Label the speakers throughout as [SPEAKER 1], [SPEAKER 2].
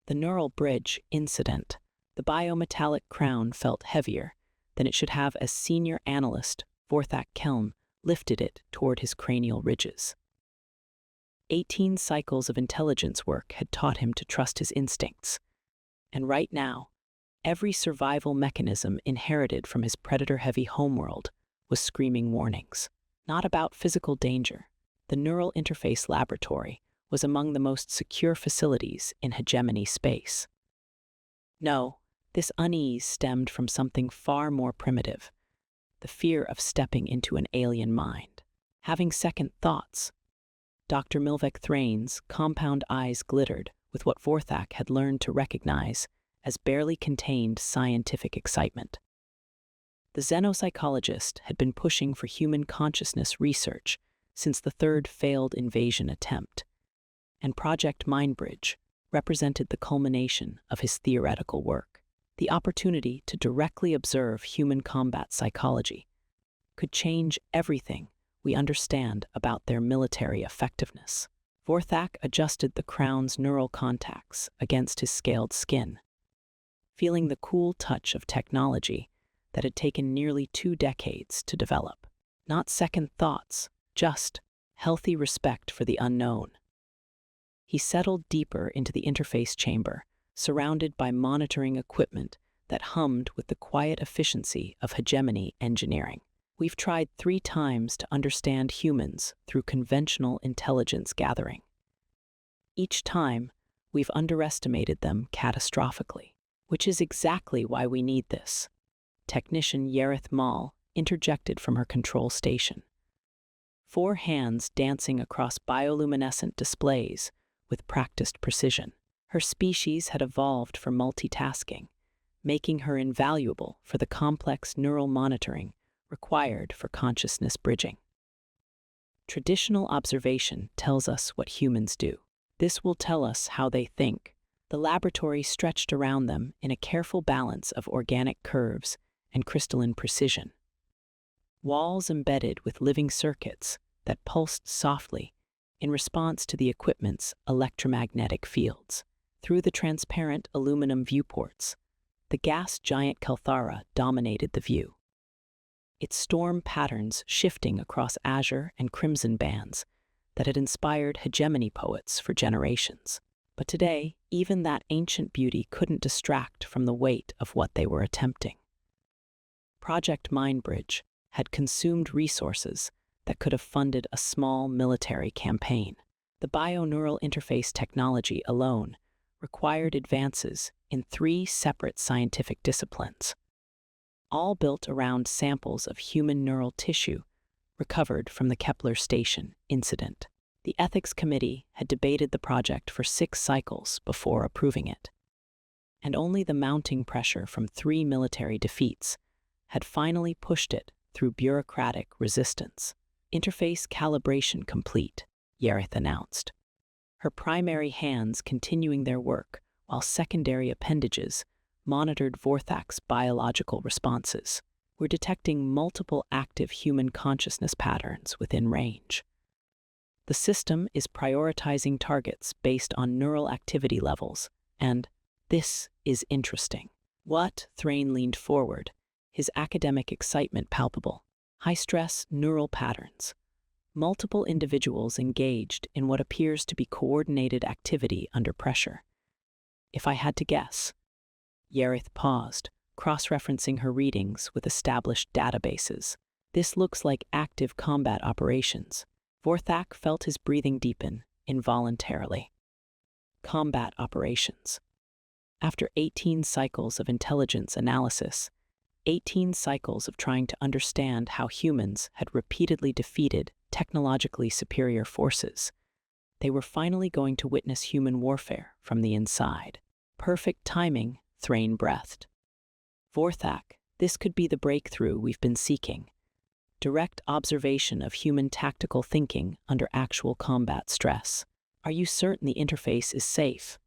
[SPEAKER 1] The neural bridge incident. The biometallic crown felt heavier than it should have as Senior Analyst Vorthak lifted it toward his cranial ridges. 18 cycles of intelligence work had taught him to trust his instincts. And right now, every survival mechanism inherited from his predator-heavy homeworld was screaming warnings. Not about physical danger. The Neural Interface Laboratory was among the most secure facilities in Hegemony space. No, this unease stemmed from something far more primitive. The fear of stepping into an alien mind. Having second thoughts. Dr. Milvek Thrain's compound eyes glittered with what Vorthak had learned to recognize as barely contained scientific excitement. The xenopsychologist had been pushing for human consciousness research since the third failed invasion attempt, and Project Mindbridge represented the culmination of his theoretical work. The opportunity to directly observe human combat psychology could change everything we understand about their military effectiveness. Vorthak adjusted the crown's neural contacts against his scaled skin, feeling the cool touch of technology that had taken nearly 2 decades to develop. Not second thoughts, just healthy respect for the unknown. He settled deeper into the interface chamber, surrounded by monitoring equipment that hummed with the quiet efficiency of hegemony engineering. We've tried 3 times to understand humans through conventional intelligence gathering. Each time, we've underestimated them catastrophically, which is exactly why we need this. Technician Yerith Mal interjected from her control station. 4 hands dancing across bioluminescent displays with practiced precision. Her species had evolved for multitasking, making her invaluable for the complex neural monitoring required for consciousness bridging. Traditional observation tells us what humans do. This will tell us how they think. The laboratory stretched around them in a careful balance of organic curves and crystalline precision. Walls embedded with living circuits that pulsed softly in response to the equipment's electromagnetic fields. Through the transparent aluminum viewports, the gas giant Kelthara dominated the view. Its storm patterns shifting across azure and crimson bands that had inspired hegemony poets for generations. But today, even that ancient beauty couldn't distract from the weight of what they were attempting. Project Mindbridge had consumed resources that could have funded a small military campaign. The bioneural interface technology alone required advances in 3 separate scientific disciplines, all built around samples of human neural tissue recovered from the Kepler station incident. The ethics committee had debated the project for 6 cycles before approving it, and only the mounting pressure from 3 military defeats had finally pushed it through bureaucratic resistance. Interface calibration complete, Yerith announced, her primary hands continuing their work while secondary appendages monitored Vorthak's biological responses. We're detecting multiple active human consciousness patterns within range. The system is prioritizing targets based on neural activity levels, and this is interesting. What? Thrain leaned forward, his academic excitement palpable. High-stress neural patterns. Multiple individuals engaged in what appears to be coordinated activity under pressure. If I had to guess. Yerith paused, cross-referencing her readings with established databases. This looks like active combat operations. Vorthak felt his breathing deepen involuntarily. Combat operations. After 18 cycles of intelligence analysis, 18 cycles of trying to understand how humans had repeatedly defeated technologically superior forces, they were finally going to witness human warfare from the inside. Perfect timing, Thrain breathed. Vorthak, this could be the breakthrough we've been seeking. Direct observation of human tactical thinking under actual combat stress. Are you certain the interface is safe?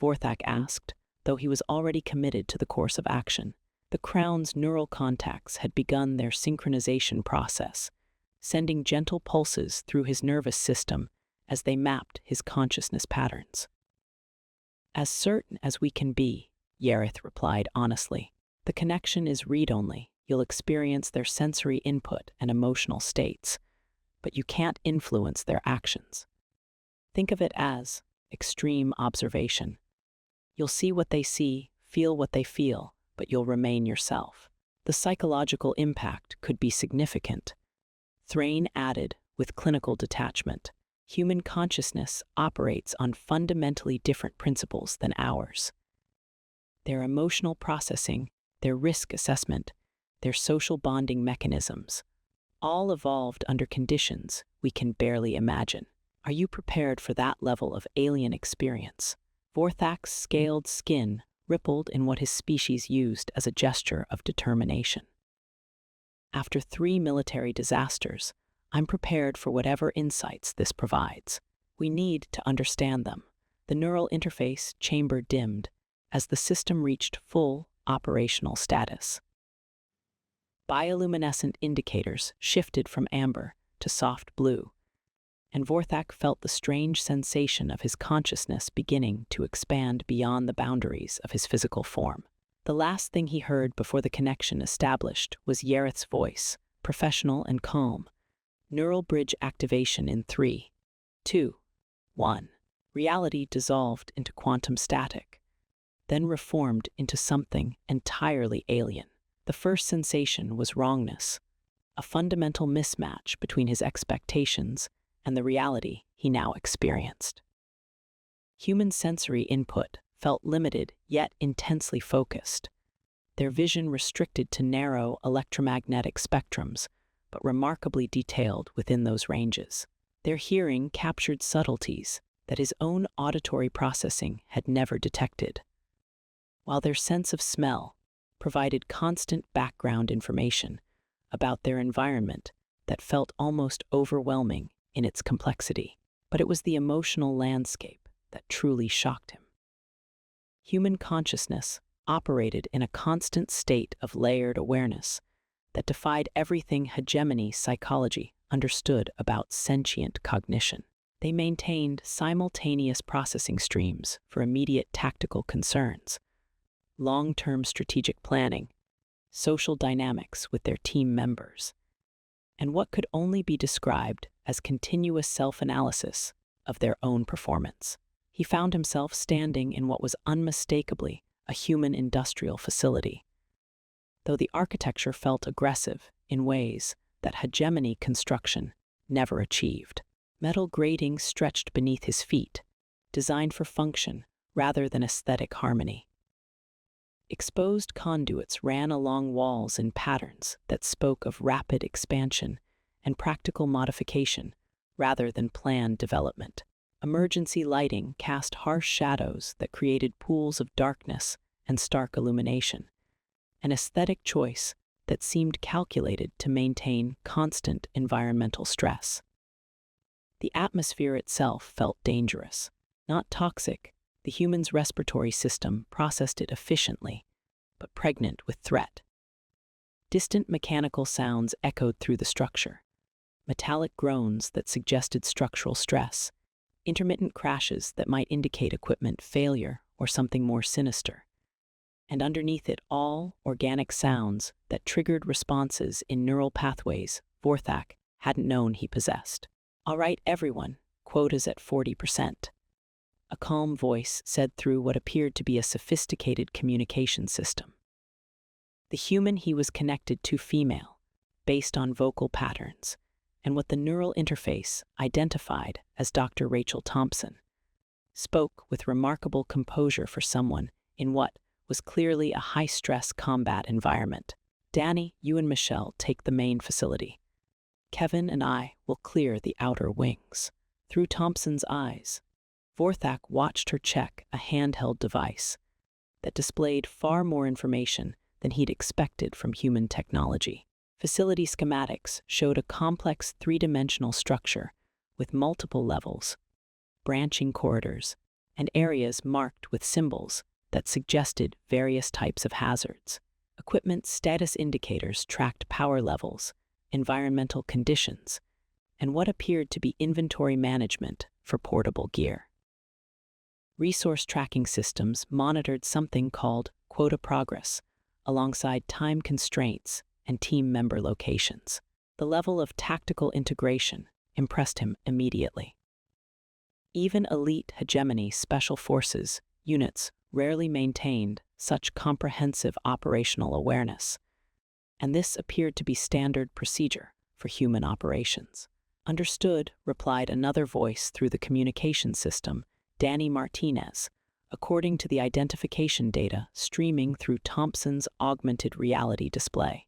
[SPEAKER 1] Vorthak asked, though he was already committed to the course of action. The crown's neural contacts had begun their synchronization process, sending gentle pulses through his nervous system as they mapped his consciousness patterns. As certain as we can be, Yareth replied honestly. The connection is read-only. You'll experience their sensory input and emotional states, but you can't influence their actions. Think of it as extreme observation. You'll see what they see, feel what they feel, but you'll remain yourself. The psychological impact could be significant. Thrain added, with clinical detachment, human consciousness operates on fundamentally different principles than ours. Their emotional processing, their risk assessment, their social bonding mechanisms, all evolved under conditions we can barely imagine. Are you prepared for that level of alien experience? Vorthak's scaled skin rippled in what his species used as a gesture of determination. After 3 military disasters, I'm prepared for whatever insights this provides. We need to understand them. The neural interface chamber dimmed as the system reached full operational status. Bioluminescent indicators shifted from amber to soft blue, and Vorthak felt the strange sensation of his consciousness beginning to expand beyond the boundaries of his physical form. The last thing he heard before the connection established was Yareth's voice, professional and calm. Neural bridge activation in 3, 2, 1. Reality dissolved into quantum static, then reformed into something entirely alien. The first sensation was wrongness, a fundamental mismatch between his expectations and the reality he now experienced. Human sensory input felt limited yet intensely focused, their vision restricted to narrow electromagnetic spectrums, but remarkably detailed within those ranges. Their hearing captured subtleties that his own auditory processing had never detected, while their sense of smell provided constant background information about their environment that felt almost overwhelming in its complexity. But it was the emotional landscape that truly shocked him. Human consciousness operated in a constant state of layered awareness that defied everything hegemony psychology understood about sentient cognition. They maintained simultaneous processing streams for immediate tactical concerns, long-term strategic planning, social dynamics with their team members, and what could only be described as continuous self-analysis of their own performance. He found himself standing in what was unmistakably a human industrial facility, though the architecture felt aggressive in ways that hegemony construction never achieved. Metal grating stretched beneath his feet, designed for function rather than aesthetic harmony. Exposed conduits ran along walls in patterns that spoke of rapid expansion and practical modification rather than planned development. Emergency lighting cast harsh shadows that created pools of darkness and stark illumination, an aesthetic choice that seemed calculated to maintain constant environmental stress. The atmosphere itself felt dangerous, not toxic. The human's respiratory system processed it efficiently, but pregnant with threat. Distant mechanical sounds echoed through the structure, metallic groans that suggested structural stress, intermittent crashes that might indicate equipment failure or something more sinister. And underneath it all, organic sounds that triggered responses in neural pathways Vorthak hadn't known he possessed. "All right, everyone, quota's at 40%. A calm voice said through what appeared to be a sophisticated communication system. The human he was connected to female, based on vocal patterns, and what the neural interface identified as Dr. Rachel Thompson, spoke with remarkable composure for someone in what was clearly a high-stress combat environment. "Danny, you and Michelle take the main facility. Kevin and I will clear the outer wings." Through Thompson's eyes, Vorthak watched her check a handheld device that displayed far more information than he'd expected from human technology. Facility schematics showed a complex three-dimensional structure with multiple levels, branching corridors, and areas marked with symbols that suggested various types of hazards. Equipment status indicators tracked power levels, environmental conditions, and what appeared to be inventory management for portable gear. Resource tracking systems monitored something called quota progress, alongside time constraints and team member locations. The level of tactical integration impressed him immediately. Even elite Hegemony special forces units rarely maintained such comprehensive operational awareness, and this appeared to be standard procedure for human operations. Understood, replied another voice through the communication system, Danny Martinez, according to the identification data streaming through Thompson's augmented reality display.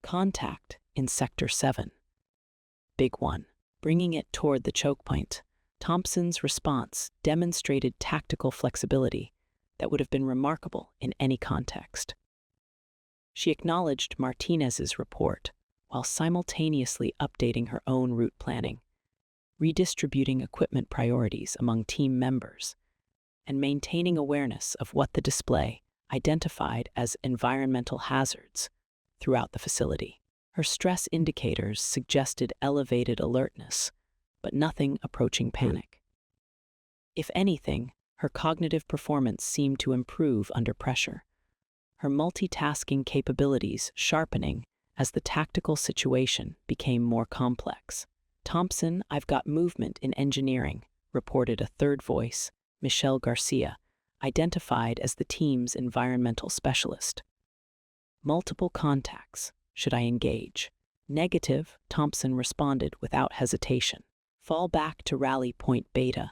[SPEAKER 1] Contact in Sector 7. Big one. Bringing it toward the choke point, Thompson's response demonstrated tactical flexibility that would have been remarkable in any context. She acknowledged Martinez's report while simultaneously updating her own route planning, redistributing equipment priorities among team members, and maintaining awareness of what the display identified as environmental hazards throughout the facility. Her stress indicators suggested elevated alertness, but nothing approaching panic. If anything, her cognitive performance seemed to improve under pressure, her multitasking capabilities sharpening as the tactical situation became more complex. Thompson, I've got movement in engineering, reported a third voice, Michelle Garcia, identified as the team's environmental specialist. Multiple contacts. Should I engage? Negative, Thompson responded without hesitation. Fall back to rally point beta.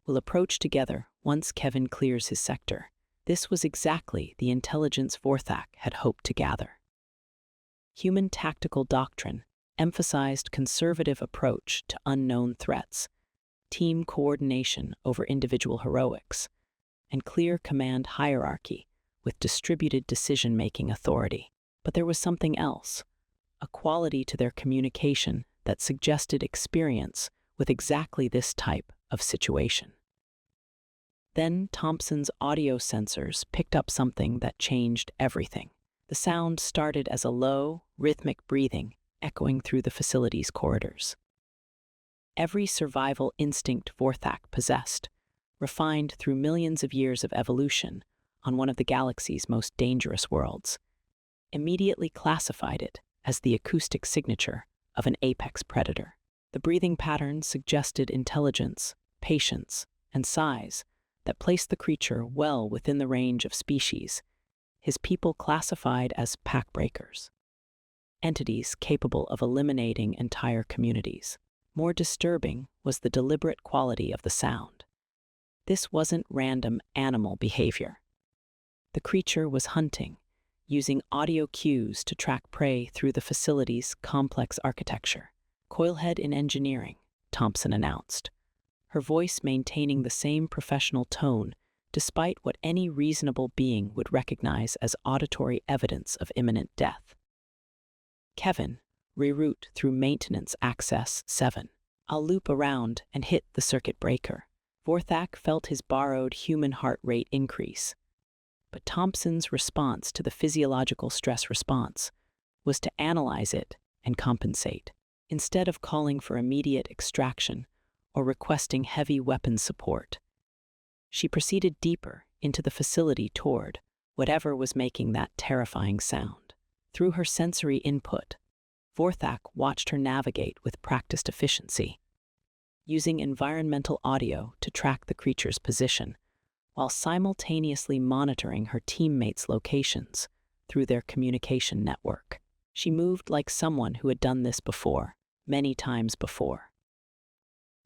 [SPEAKER 1] We'll approach together once Kevin clears his sector. This was exactly the intelligence Vorthak had hoped to gather. Human tactical doctrine emphasized conservative approach to unknown threats, team coordination over individual heroics, and clear command hierarchy with distributed decision-making authority. But there was something else, a quality to their communication that suggested experience with exactly this type of situation. Then Thompson's audio sensors picked up something that changed everything. The sound started as a low, rhythmic breathing echoing through the facility's corridors. Every survival instinct Vorthak possessed, refined through millions of years of evolution on one of the galaxy's most dangerous worlds, immediately classified it as the acoustic signature of an apex predator. The breathing pattern suggested intelligence, patience, and size that placed the creature well within the range of species his people classified as pack breakers, entities capable of eliminating entire communities. More disturbing was the deliberate quality of the sound. This wasn't random animal behavior. The creature was hunting, using audio cues to track prey through the facility's complex architecture. Coilhead in engineering, Thompson announced, her voice maintaining the same professional tone despite what any reasonable being would recognize as auditory evidence of imminent death. Kevin, reroute through maintenance access 7. I'll loop around and hit the circuit breaker. Vorthak felt his borrowed human heart rate increase. But Thompson's response to the physiological stress response was to analyze it and compensate. Instead of calling for immediate extraction or requesting heavy weapons support, she proceeded deeper into the facility toward whatever was making that terrifying sound. Through her sensory input, Vorthak watched her navigate with practiced efficiency, using environmental audio to track the creature's position, while simultaneously monitoring her teammates' locations through their communication network. She moved like someone who had done this before, many times before.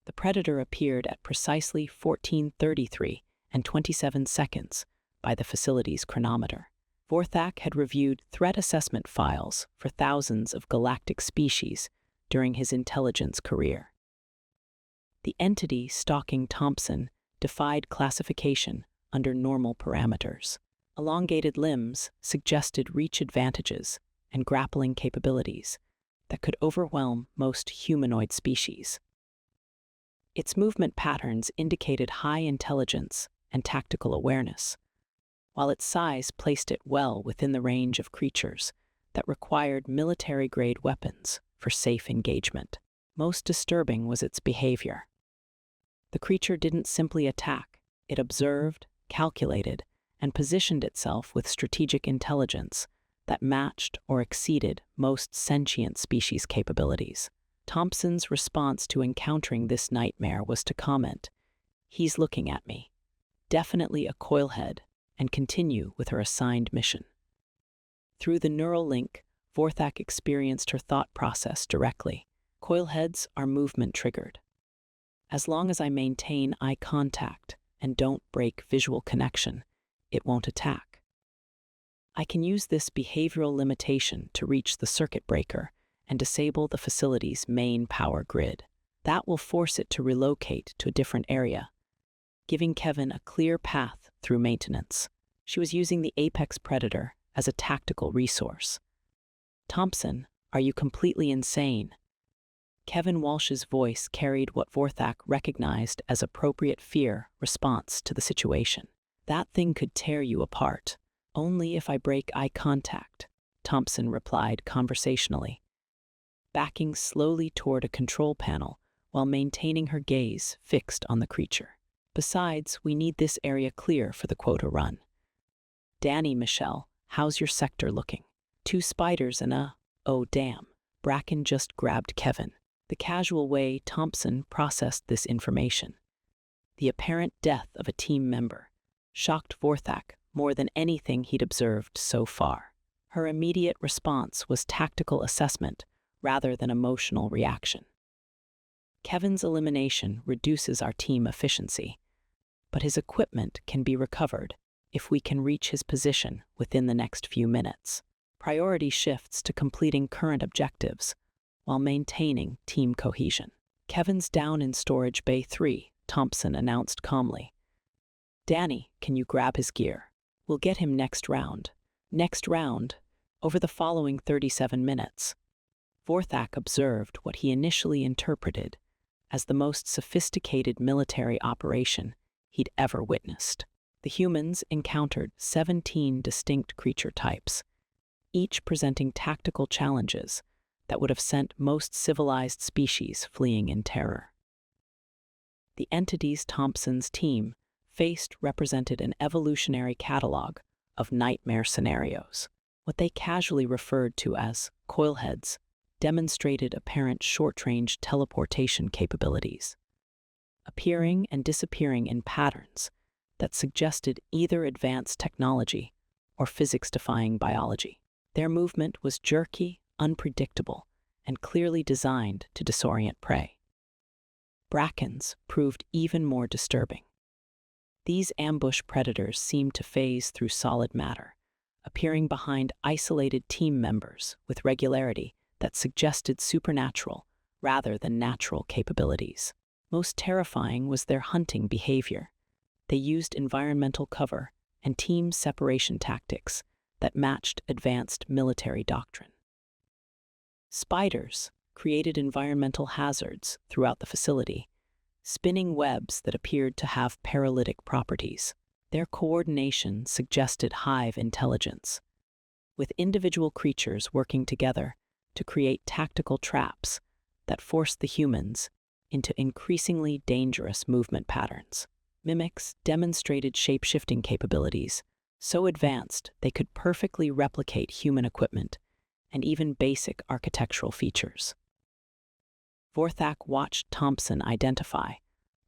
[SPEAKER 1] The predator appeared at precisely 14:33 and 27 seconds by the facility's chronometer. Vorthak had reviewed threat assessment files for thousands of galactic species during his intelligence career. The entity stalking Thompson defied classification under normal parameters. Elongated limbs suggested reach advantages and grappling capabilities that could overwhelm most humanoid species. Its movement patterns indicated high intelligence and tactical awareness, while its size placed it well within the range of creatures that required military-grade weapons for safe engagement. Most disturbing was its behavior. The creature didn't simply attack, It observed, calculated, and positioned itself with strategic intelligence that matched or exceeded most sentient species' capabilities. Thompson's response to encountering this nightmare was to comment, "He's looking at me. Definitely a coilhead," and continue with her assigned mission. Through the neural link, Vorthak experienced her thought process directly. Coilheads are movement-triggered. As long as I maintain eye contact and don't break visual connection, it won't attack. I can use this behavioral limitation to reach the circuit breaker and disable the facility's main power grid. That will force it to relocate to a different area, giving Kevin a clear path through maintenance. She was using the apex predator as a tactical resource. "Thompson, are you completely insane?" Kevin Walsh's voice carried what Vorthak recognized as appropriate fear response to the situation. "That thing could tear you apart. Only if I break eye contact," Thompson replied conversationally, backing slowly toward a control panel while maintaining her gaze fixed on the creature. "Besides, we need this area clear for the quota run. Danny, Michelle, how's your sector looking?" 2 spiders and oh damn, Bracken just grabbed Kevin. The casual way Thompson processed this information, the apparent death of a team member, shocked Vorthak more than anything he'd observed so far. Her immediate response was tactical assessment rather than emotional reaction. Kevin's elimination reduces our team efficiency, but his equipment can be recovered if we can reach his position within the next few minutes. Priority shifts to completing current objectives while maintaining team cohesion. "Kevin's down in storage bay 3, Thompson announced calmly. "Danny, can you grab his gear? We'll get him next round." Next round, over the following 37 minutes. Vorthak observed what he initially interpreted as the most sophisticated military operation he'd ever witnessed. The humans encountered 17 distinct creature types, each presenting tactical challenges that would have sent most civilized species fleeing in terror. The entities Thompson's team faced represented an evolutionary catalog of nightmare scenarios. What they casually referred to as coilheads demonstrated apparent short-range teleportation capabilities, appearing and disappearing in patterns that suggested either advanced technology or physics-defying biology. Their movement was jerky, unpredictable, and clearly designed to disorient prey. Brackens proved even more disturbing. These ambush predators seemed to phase through solid matter, appearing behind isolated team members with regularity that suggested supernatural rather than natural capabilities. Most terrifying was their hunting behavior. They used environmental cover and team separation tactics that matched advanced military doctrine. Spiders created environmental hazards throughout the facility, spinning webs that appeared to have paralytic properties. Their coordination suggested hive intelligence, with individual creatures working together to create tactical traps that forced the humans into increasingly dangerous movement patterns. Mimics demonstrated shape-shifting capabilities, so advanced they could perfectly replicate human equipment and even basic architectural features. Vorthak watched Thompson identify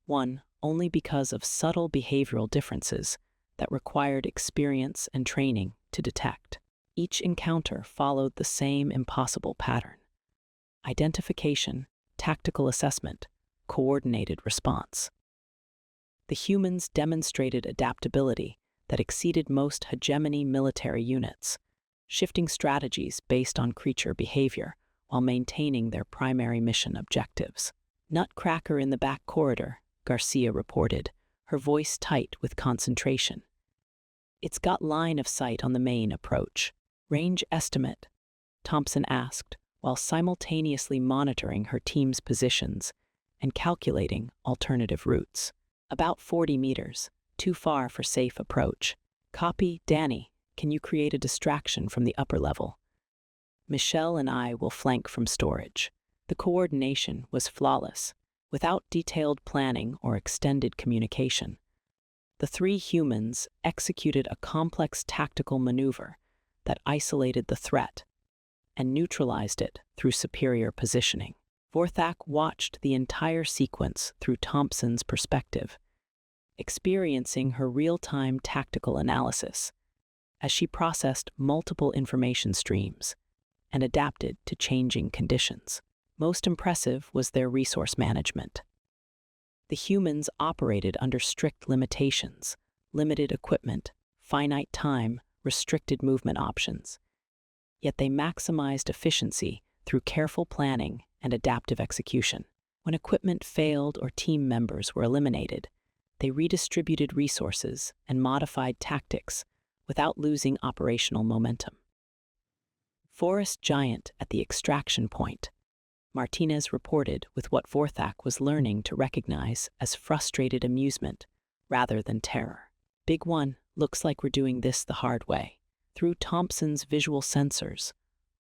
[SPEAKER 1] one only because of subtle behavioral differences that required experience and training to detect. Each encounter followed the same impossible pattern: identification, tactical assessment, coordinated response. The humans demonstrated adaptability that exceeded most hegemony military units, shifting strategies based on creature behavior while maintaining their primary mission objectives. "Nutcracker in the back corridor," Garcia reported, her voice tight with concentration. "It's got line of sight on the main approach." "Range estimate?" Thompson asked, while simultaneously monitoring her team's positions and calculating alternative routes. "About 40 meters, too far for safe approach." "Copy, Danny. Can you create a distraction from the upper level? Michelle and I will flank from storage." The coordination was flawless, without detailed planning or extended communication. The three humans executed a complex tactical maneuver that isolated the threat and neutralized it through superior positioning. Vorthak watched the entire sequence through Thompson's perspective, experiencing her real-time tactical analysis as she processed multiple information streams and adapted to changing conditions. Most impressive was their resource management. The humans operated under strict limitations, limited equipment, finite time, restricted movement options. Yet they maximized efficiency through careful planning and adaptive execution. When equipment failed or team members were eliminated, they redistributed resources and modified tactics without losing operational momentum. Forest giant at the extraction point, Martinez reported with what Vorthak was learning to recognize as frustrated amusement rather than terror. Big one, looks like we're doing this the hard way. Through Thompson's visual sensors,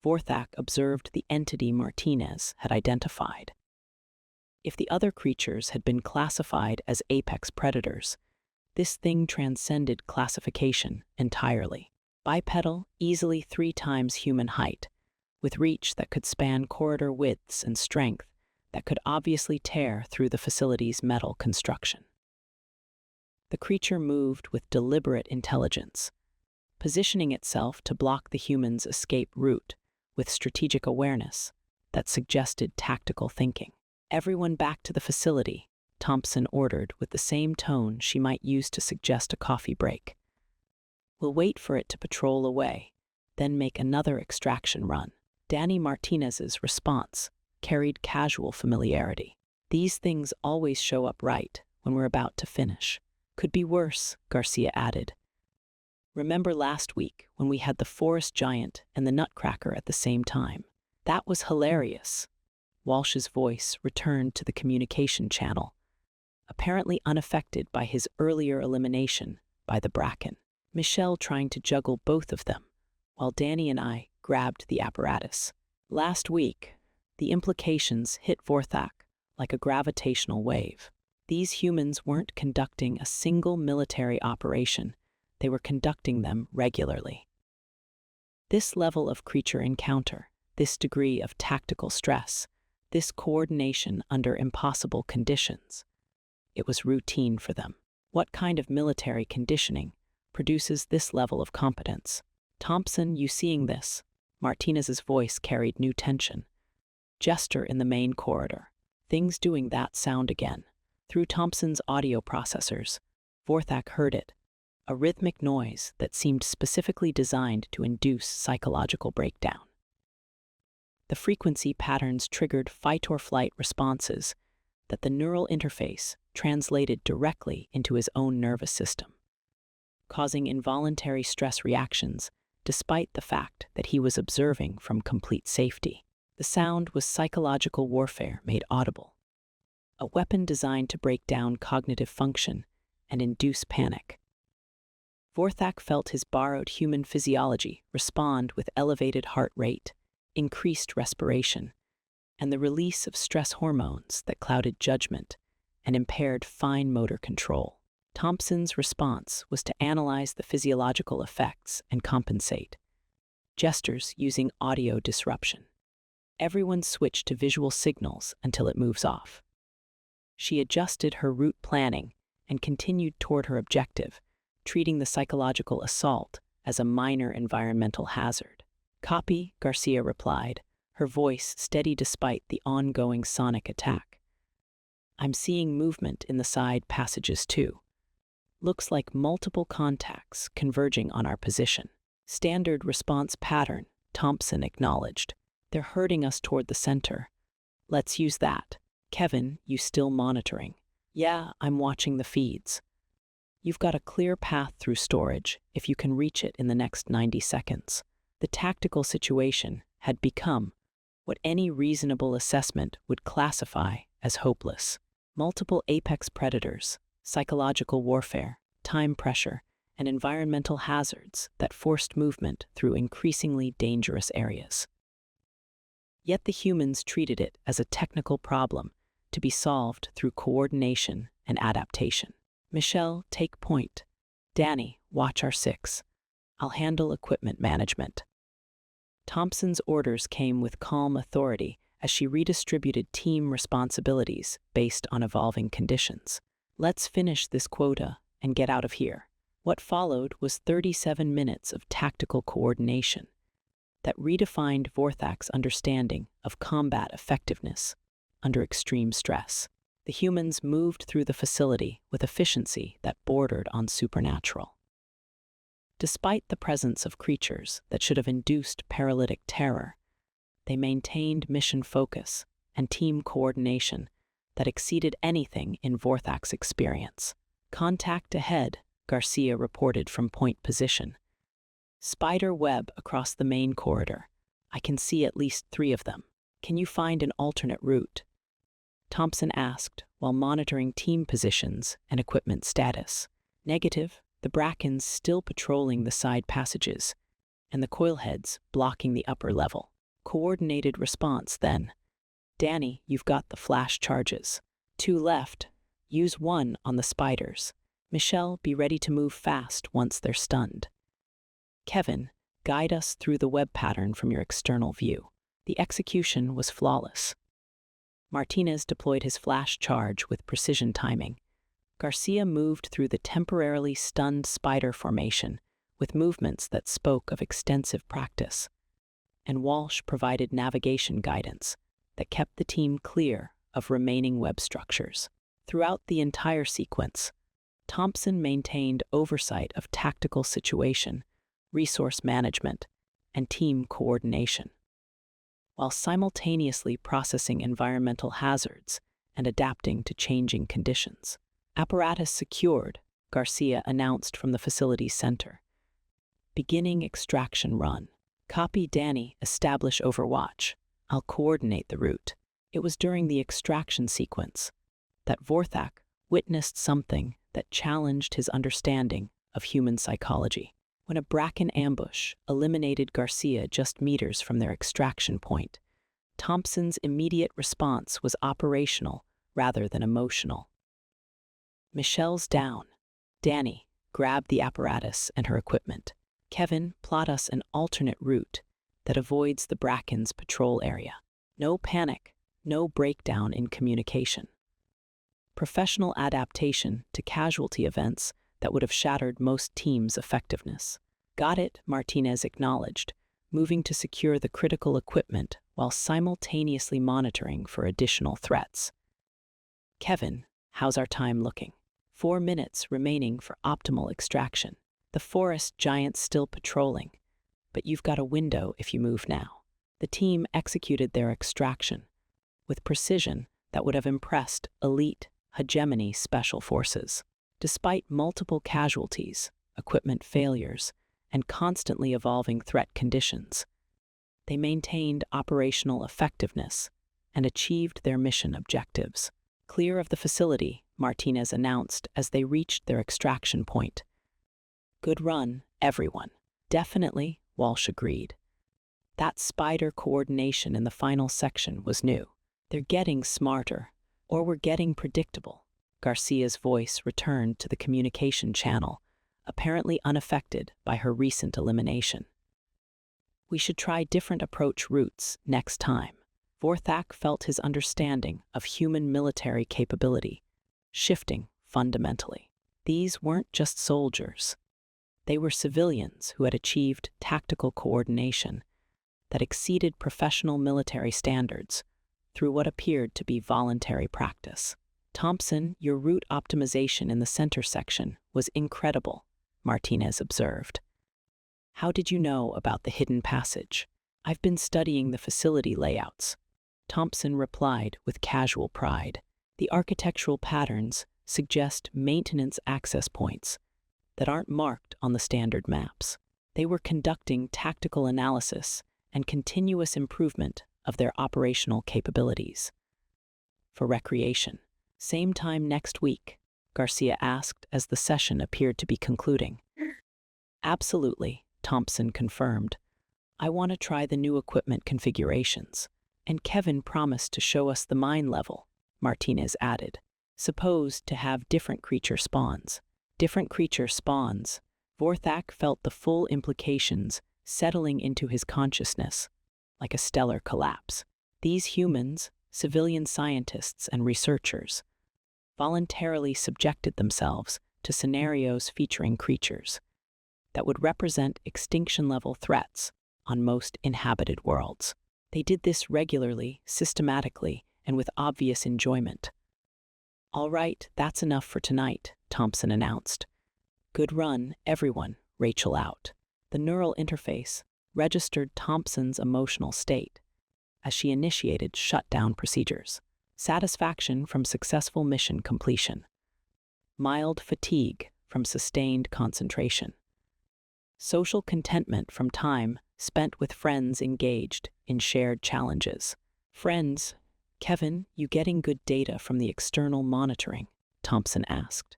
[SPEAKER 1] Vorthak observed the entity Martinez had identified. If the other creatures had been classified as apex predators, this thing transcended classification entirely. Bipedal, easily 3 times human height, with reach that could span corridor widths and strength that could obviously tear through the facility's metal construction. The creature moved with deliberate intelligence, positioning itself to block the human's escape route with strategic awareness that suggested tactical thinking. "Everyone back to the facility," Thompson ordered with the same tone she might use to suggest a coffee break. "We'll wait for it to patrol away, then make another extraction run." Danny Martinez's response carried casual familiarity. "These things always show up right when we're about to finish." "Could be worse," Garcia added. "Remember last week when we had the forest giant and the nutcracker at the same time? That was hilarious." Walsh's voice returned to the communication channel, apparently unaffected by his earlier elimination by the bracken. Michelle trying to juggle both of them, while Danny and I grabbed the apparatus. Last week, the implications hit Vorthak like a gravitational wave. These humans weren't conducting a single military operation, they were conducting them regularly. This level of creature encounter, this degree of tactical stress, this coordination under impossible conditions, it was routine for them. What kind of military conditioning produces this level of competence? "Thompson, you seeing this?" Martinez's voice carried new tension. "Gesture in the main corridor. Things doing that sound again." Through Thompson's audio processors, Vorthak heard it, a rhythmic noise that seemed specifically designed to induce psychological breakdown. The frequency patterns triggered fight-or-flight responses that the neural interface translated directly into his own nervous system, causing involuntary stress reactions despite the fact that he was observing from complete safety. The sound was psychological warfare made audible, a weapon designed to break down cognitive function and induce panic. Vorthak felt his borrowed human physiology respond with elevated heart rate, increased respiration, and the release of stress hormones that clouded judgment and impaired fine motor control. Thompson's response was to analyze the physiological effects and compensate. Gestures using audio disruption. Everyone switched to visual signals until it moves off. She adjusted her route planning and continued toward her objective, treating the psychological assault as a minor environmental hazard. "Copy," Garcia replied, her voice steady despite the ongoing sonic attack. "I'm seeing movement in the side passages too. Looks like multiple contacts converging on our position." "Standard response pattern," Thompson acknowledged. "They're herding us toward the center. Let's use that." "Kevin, you still monitoring?" "Yeah, I'm watching the feeds." "You've got a clear path through storage if you can reach it in the next 90 seconds. The tactical situation had become what any reasonable assessment would classify as hopeless. Multiple apex predators, psychological warfare, time pressure, and environmental hazards that forced movement through increasingly dangerous areas. Yet the humans treated it as a technical problem to be solved through coordination and adaptation. Michelle, take point. Danny, watch our 6. I'll handle equipment management. Thompson's orders came with calm authority as she redistributed team responsibilities based on evolving conditions. Let's finish this quota and get out of here. What followed was 37 minutes of tactical coordination that redefined Vorthak's understanding of combat effectiveness under extreme stress. The humans moved through the facility with efficiency that bordered on supernatural. Despite the presence of creatures that should have induced paralytic terror, they maintained mission focus and team coordination that exceeded anything in Vorthak's experience. Contact ahead, Garcia reported from point position. Spider web across the main corridor. I can see at least 3 of them. Can you find an alternate route? Thompson asked while monitoring team positions and equipment status. Negative, the Brackens still patrolling the side passages, and the coilheads blocking the upper level. Coordinated response, then. Danny, you've got the flash charges. 2 left. Use 1 on the spiders. Michelle, be ready to move fast once they're stunned. Kevin, guide us through the web pattern from your external view. The execution was flawless. Martinez deployed his flash charge with precision timing. Garcia moved through the temporarily stunned spider formation with movements that spoke of extensive practice. And Walsh provided navigation guidance that kept the team clear of remaining web structures. Throughout the entire sequence, Thompson maintained oversight of tactical situation, resource management, and team coordination, while simultaneously processing environmental hazards and adapting to changing conditions. Apparatus secured, Garcia announced from the facility's center. Beginning extraction run. Copy Danny, establish overwatch. I'll coordinate the route. It was during the extraction sequence that Vorthak witnessed something that challenged his understanding of human psychology. When a Bracken ambush eliminated Garcia just meters from their extraction point, Thompson's immediate response was operational rather than emotional. Michelle's down. Danny, grab the apparatus and her equipment. Kevin, plot us an alternate route that avoids the Bracken's patrol area. No panic, no breakdown in communication. Professional adaptation to casualty events that would have shattered most teams' effectiveness. Got it, Martinez acknowledged, moving to secure the critical equipment while simultaneously monitoring for additional threats. Kevin, how's our time looking? 4 minutes remaining for optimal extraction. The forest giant's still patrolling, but you've got a window if you move now. The team executed their extraction with precision that would have impressed elite Hegemony special forces. Despite multiple casualties, equipment failures, and constantly evolving threat conditions, they maintained operational effectiveness and achieved their mission objectives. Clear of the facility, Martinez announced as they reached their extraction point. Good run, everyone. Definitely, Walsh agreed. That spider coordination in the final section was new. They're getting smarter, or we're getting predictable. Garcia's voice returned to the communication channel, apparently unaffected by her recent elimination. We should try different approach routes next time. Vorthak felt his understanding of human military capability shifting fundamentally. These weren't just soldiers. They were civilians who had achieved tactical coordination that exceeded professional military standards through what appeared to be voluntary practice. Thompson, your route optimization in the center section was incredible, Martinez observed. How did you know about the hidden passage? I've been studying the facility layouts. Thompson replied with casual pride. The architectural patterns suggest maintenance access points that aren't marked on the standard maps. They were conducting tactical analysis and continuous improvement of their operational capabilities. For recreation, same time next week, Garcia asked as the session appeared to be concluding. Absolutely, Thompson confirmed. I want to try the new equipment configurations. And Kevin promised to show us the mine level, Martinez added. supposed to have different creature spawns. Different creature spawns. Vorthak felt the full implications settling into his consciousness, like a stellar collapse. These humans, civilian scientists and researchers, voluntarily subjected themselves to scenarios featuring creatures that would represent extinction-level threats on most inhabited worlds. They did this regularly, systematically, and with obvious enjoyment. "All right, that's enough for tonight," Thompson announced. "Good run, everyone," Rachel out. The neural interface registered Thompson's emotional state as she initiated shutdown procedures. Satisfaction from successful mission completion. Mild fatigue from sustained concentration. Social contentment from time spent with friends engaged in shared challenges. "Friends, Kevin, you getting good data from the external monitoring?" Thompson asked.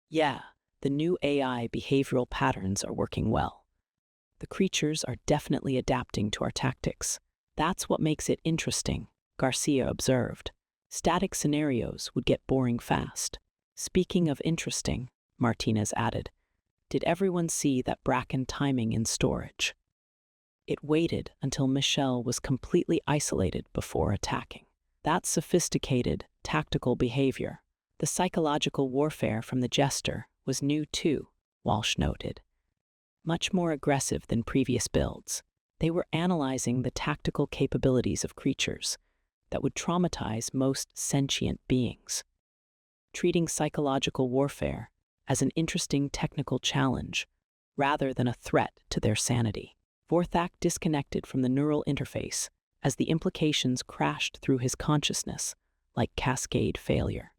[SPEAKER 1] "Yeah, the new AI behavioral patterns are working well. The creatures are definitely adapting to our tactics. That's what makes it interesting," Garcia observed. "Static scenarios would get boring fast." "Speaking of interesting," Martinez added, "did everyone see that Bracken timing in storage? It waited until Michelle was completely isolated before attacking. That's sophisticated, tactical behavior. The psychological warfare from the jester was new too," Walsh noted. "Much more aggressive than previous builds. They were analyzing the tactical capabilities of creatures that would traumatize most sentient beings, treating psychological warfare as an interesting technical challenge rather than a threat to their sanity." Vorthak disconnected from the neural interface as the implications crashed through his consciousness like cascade failure.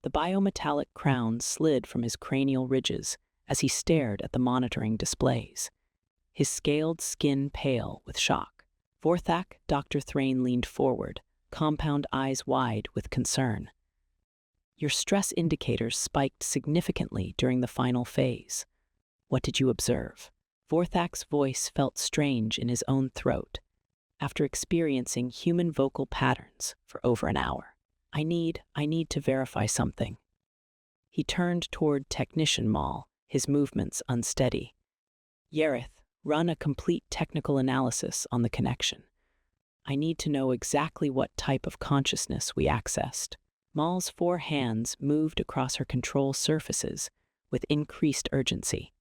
[SPEAKER 1] The biometallic crown slid from his cranial ridges as he stared at the monitoring displays, his scaled skin pale with shock. Vorthak, Dr. Thrain leaned forward, compound eyes wide with concern. "Your stress indicators spiked significantly during the final phase. What did you observe?" Vorthak's voice felt strange in his own throat after experiencing human vocal patterns for over an hour. I need to verify something." He turned toward Technician Mall, his movements unsteady. "Yerith, run a complete technical analysis on the connection. I need to know exactly what type of consciousness we accessed." Mall's 4 hands moved across her control surfaces with increased urgency.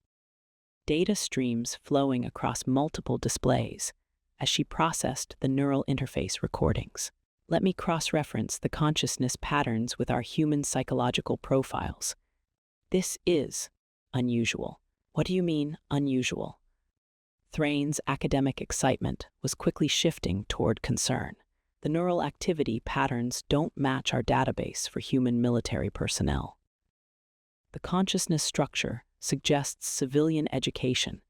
[SPEAKER 1] Data streams flowing across multiple displays as she processed the neural interface recordings. "Let me cross-reference the consciousness patterns with our human psychological profiles. This is unusual." "What do you mean, unusual?" Thrain's academic excitement was quickly shifting toward concern. "The neural activity patterns don't match our database for human military personnel. The consciousness structure suggests civilian education,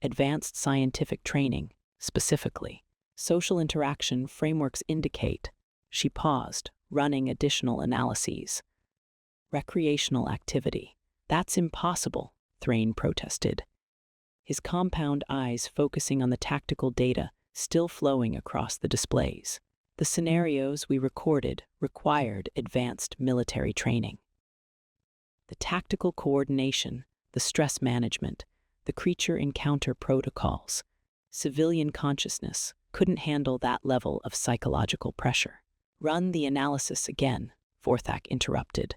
[SPEAKER 1] advanced scientific training, specifically. Social interaction frameworks indicate." She paused, running additional analyses. "Recreational activity. That's impossible," Thrain protested, his compound eyes focusing on the tactical data still flowing across the displays. "The scenarios we recorded required advanced military training. The tactical coordination, the stress management, the creature encounter protocols. Civilian consciousness couldn't handle that level of psychological pressure." "Run the analysis again," Vorthak interrupted,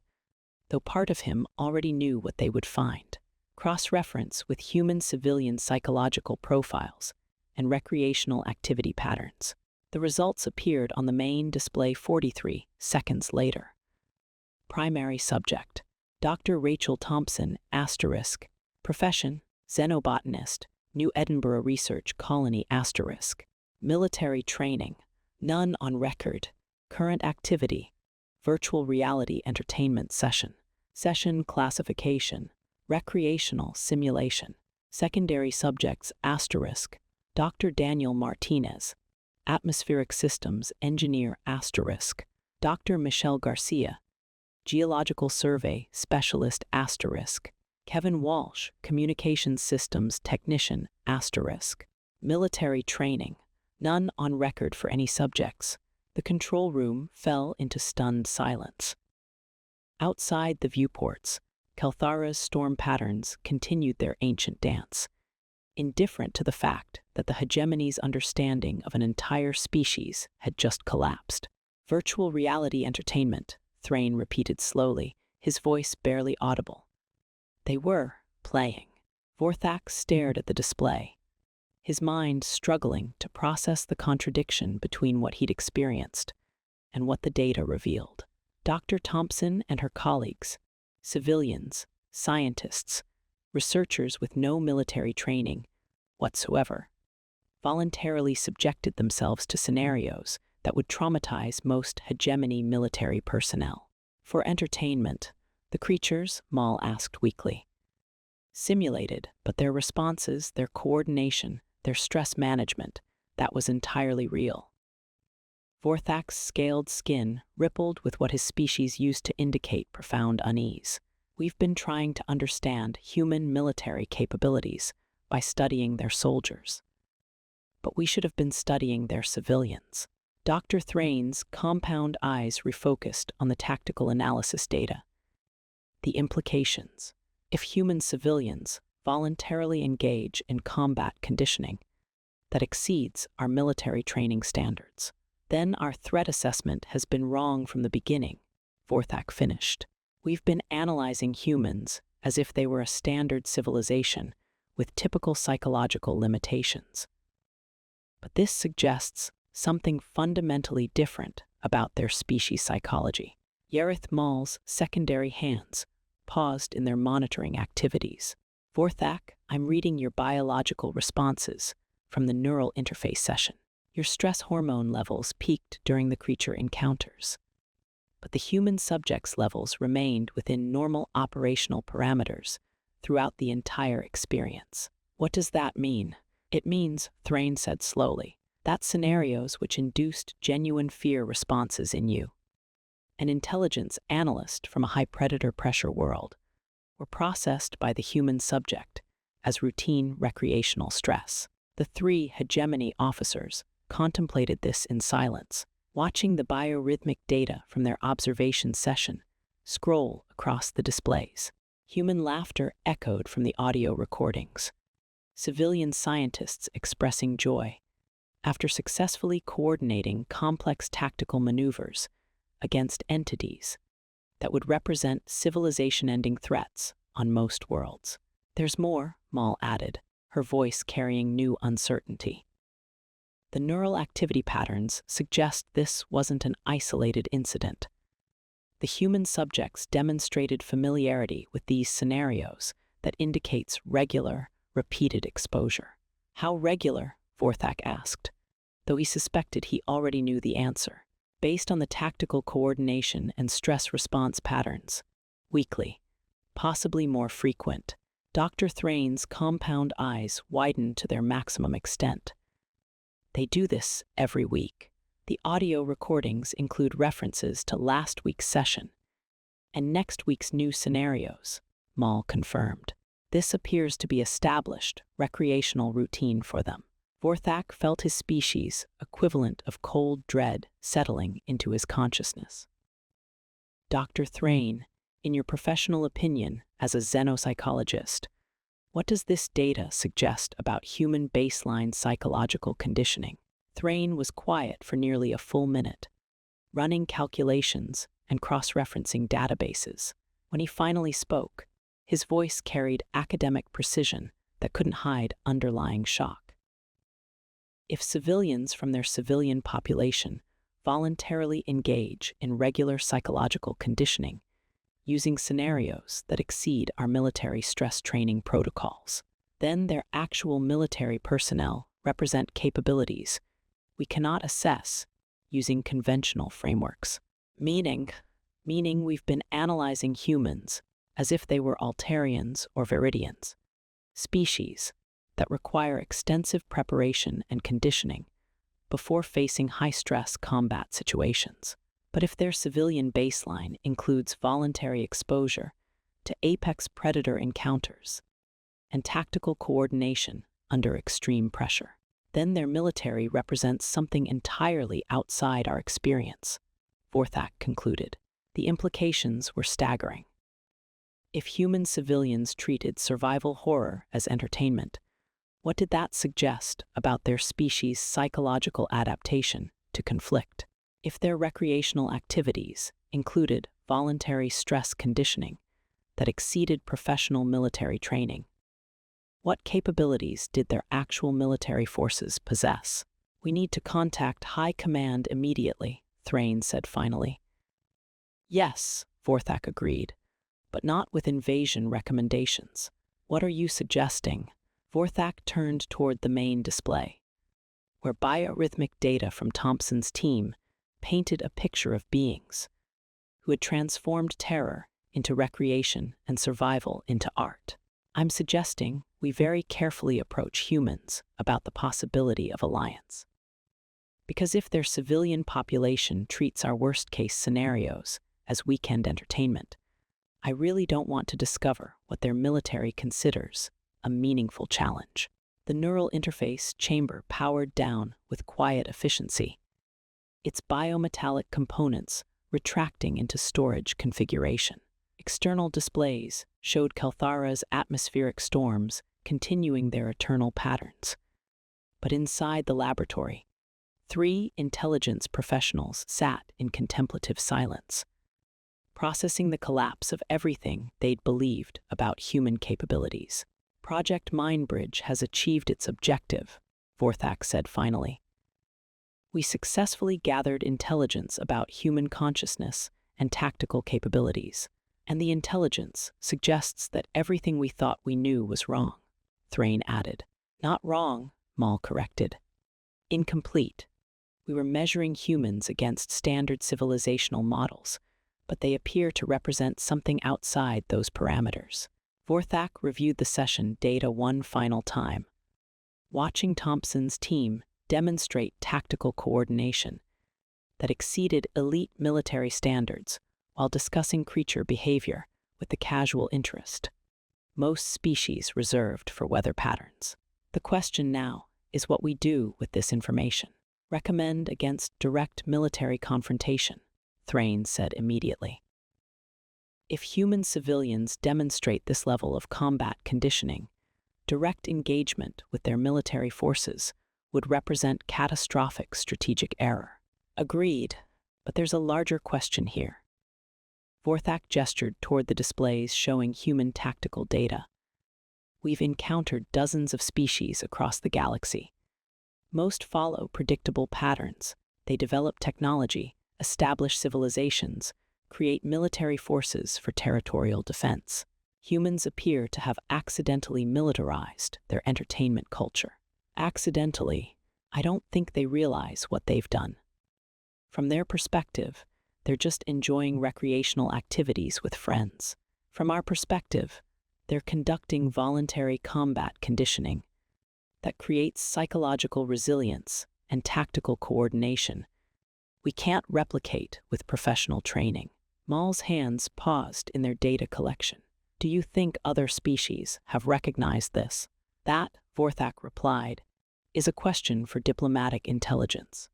[SPEAKER 1] though part of him already knew what they would find. "Cross-reference with human civilian psychological profiles and recreational activity patterns." The results appeared on the main display 43 seconds later. Primary subject: Dr. Rachel Thompson, *, profession: xenobotanist, New Edinburgh Research Colony *, military training, none on record, current activity, virtual reality entertainment session, session classification, recreational simulation, secondary subjects *, Dr. Daniel Martinez, atmospheric systems engineer *, Dr. Michelle Garcia, geological survey specialist *, Kevin Walsh, communications systems technician *, military training, none on record for any subjects. The control room fell into stunned silence. Outside the viewports, Kelthara's storm patterns continued their ancient dance, indifferent to the fact that the Hegemony's understanding of an entire species had just collapsed. Virtual reality entertainment, Thrain repeated slowly, his voice barely audible. They were playing. Vorthak stared at the display, his mind struggling to process the contradiction between what he'd experienced and what the data revealed. Dr. Thompson and her colleagues, civilians, scientists, researchers with no military training whatsoever, voluntarily subjected themselves to scenarios that would traumatize most Hegemony military personnel. For entertainment, the creatures, Maul asked weakly, simulated, but their responses, their coordination, their stress management, that was entirely real. Vorthak's scaled skin rippled with what his species used to indicate profound unease. We've been trying to understand human military capabilities by studying their soldiers. But we should have been studying their civilians. Dr. Thrain's compound eyes refocused on the tactical analysis data. The implications. If human civilians voluntarily engage in combat conditioning that exceeds our military training standards, then our threat assessment has been wrong from the beginning, Vorthak finished. We've been analyzing humans as if they were a standard civilization with typical psychological limitations. But this suggests something fundamentally different about their species psychology. Yerith Maul's secondary hands paused in their monitoring activities. Vorthak, I'm reading your biological responses from the neural interface session. Your stress hormone levels peaked during the creature encounters, but the human subject's levels remained within normal operational parameters throughout the entire experience. What does that mean? It means, Thrain said slowly, that scenarios which induced genuine fear responses in you, an intelligence analyst from a high predator pressure world, were processed by the human subject as routine recreational stress. The three Hegemony officers contemplated this in silence, watching the biorhythmic data from their observation session scroll across the displays. Human laughter echoed from the audio recordings. Civilian scientists expressing joy after successfully coordinating complex tactical maneuvers against entities that would represent civilization-ending threats on most worlds. There's more, Maul added, her voice carrying new uncertainty. The neural activity patterns suggest this wasn't an isolated incident. The human subjects demonstrated familiarity with these scenarios that indicates regular, repeated exposure. How regular? Vorthak asked, though he suspected he already knew the answer. Based on the tactical coordination and stress response patterns. Weekly, possibly more frequent. Dr. Thrain's compound eyes widened to their maximum extent. They do this every week. The audio recordings include references to last week's session and next week's new scenarios, Maul confirmed. This appears to be established recreational routine for them. Vorthak felt his species' equivalent of cold dread settling into his consciousness. Dr. Thrain, in your professional opinion as a xenopsychologist, what does this data suggest about human baseline psychological conditioning? Thrain was quiet for nearly a full minute, running calculations and cross-referencing databases. When he finally spoke, his voice carried academic precision that couldn't hide underlying shock. If civilians from their civilian population voluntarily engage in regular psychological conditioning, using scenarios that exceed our military stress training protocols, then their actual military personnel represent capabilities we cannot assess using conventional frameworks. Meaning we've been analyzing humans as if they were Altarians or Viridians, species that require extensive preparation and conditioning before facing high-stress combat situations. But if their civilian baseline includes voluntary exposure to apex predator encounters and tactical coordination under extreme pressure, then their military represents something entirely outside our experience, Vorthak concluded. The implications were staggering. If human civilians treated survival horror as entertainment, what did that suggest about their species' psychological adaptation to conflict? If their recreational activities included voluntary stress conditioning that exceeded professional military training, what capabilities did their actual military forces possess? "We need to contact High Command immediately," Thrain said finally. "Yes," Vorthak agreed, "but not with invasion recommendations. What are you suggesting?" Vorthak turned toward the main display, where biorhythmic data from Thompson's team painted a picture of beings who had transformed terror into recreation and survival into art. "I'm suggesting we very carefully approach humans about the possibility of alliance. Because if their civilian population treats our worst-case scenarios as weekend entertainment, I really don't want to discover what their military considers a meaningful challenge." The neural interface chamber powered down with quiet efficiency, its biometallic components retracting into storage configuration. External displays showed Kelthara's atmospheric storms continuing their eternal patterns. But inside the laboratory, 3 intelligence professionals sat in contemplative silence, processing the collapse of everything they'd believed about human capabilities. "Project Mindbridge has achieved its objective," Vorthak said finally. "We successfully gathered intelligence about human consciousness and tactical capabilities, and the intelligence suggests that everything we thought we knew was wrong," Thrain added. "Not wrong," Maul corrected. "Incomplete. We were measuring humans against standard civilizational models, but they appear to represent something outside those parameters." Vorthak reviewed the session data one final time, watching Thompson's team demonstrate tactical coordination that exceeded elite military standards while discussing creature behavior with the casual interest most species reserved for weather patterns. "The question now is what we do with this information. Recommend against direct military confrontation," Thrain said immediately. "If human civilians demonstrate this level of combat conditioning, direct engagement with their military forces would represent catastrophic strategic error." "Agreed, but there's a larger question here." Vorthak gestured toward the displays showing human tactical data. "We've encountered dozens of species across the galaxy. Most follow predictable patterns. They develop technology, establish civilizations, create military forces for territorial defense. Humans appear to have accidentally militarized their entertainment culture. Accidentally, I don't think they realize what they've done. From their perspective, they're just enjoying recreational activities with friends. From our perspective, they're conducting voluntary combat conditioning that creates psychological resilience and tactical coordination we can't replicate with professional training." Maul's hands paused in their data collection. "Do you think other species have recognized this?" "That," Vorthak replied, "is a question for diplomatic intelligence.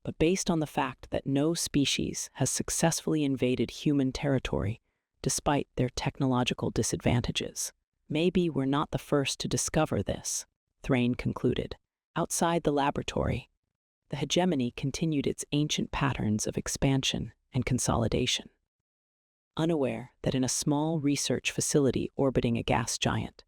[SPEAKER 1] But based on the fact that no species has successfully invaded human territory despite their technological disadvantages, maybe we're not the first to discover this," Thrain concluded. Outside the laboratory, the Hegemony continued its ancient patterns of expansion and consolidation. Unaware that in a small research facility orbiting a gas giant,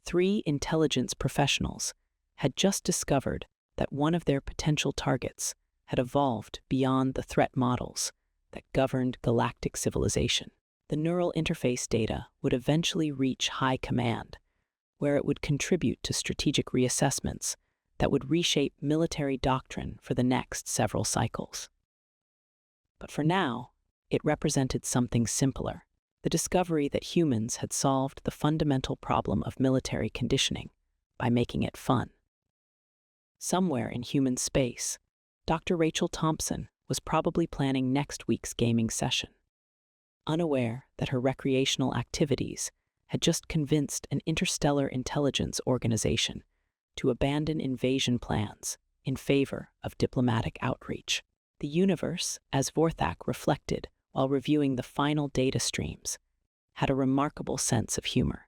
[SPEAKER 1] 3 intelligence professionals had just discovered that one of their potential targets had evolved beyond the threat models that governed galactic civilization. The neural interface data would eventually reach High Command, where it would contribute to strategic reassessments that would reshape military doctrine for the next several cycles. But for now, it represented something simpler, the discovery that humans had solved the fundamental problem of military conditioning by making it fun. Somewhere in human space, Dr. Rachel Thompson was probably planning next week's gaming session, unaware that her recreational activities had just convinced an interstellar intelligence organization to abandon invasion plans in favor of diplomatic outreach. The universe, as Vorthak reflected, while reviewing the final data streams, had a remarkable sense of humor.